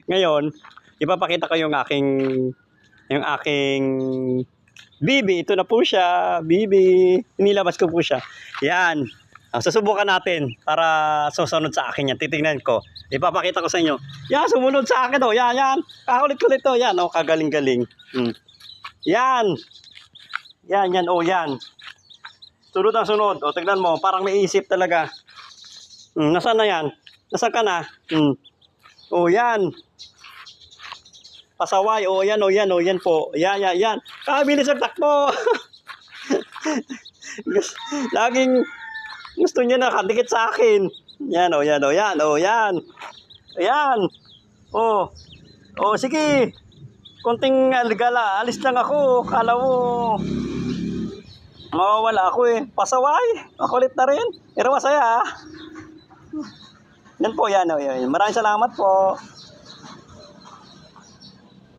Ngayon, ipapakita ko yung aking bibi. Ito na po siya, bibi. Inilabas ko po siya. Yan. Susubukan natin para susunod sa akin yan. Titingnan ko. Ipapakita ko sa inyo. Yan, sumunod sa akin. Oh. Yan, yan. Kakulit-kulit to. Yan, oh, kagaling-galing. Yan. Yan, yan. Oh, yan. Sunod ang sunod. O, tignan mo. Parang may isip talaga. Nasaan na yan? Nasaan ka na? O, yan. Pasaway. O, yan, o, yan, o, yan po. Yan, yan, yan. Kabilis ang takbo. Laging gusto niya nakadikit sa akin. Yan, o, yan, o, yan, o, yan. Ayan. O, o, sige. Konting aligala. Alis lang ako. Kala mo mawawala ako eh. Pasaway. Makulit na rin. Pero masaya. Yan po, yan, o, yan. Maraming salamat po.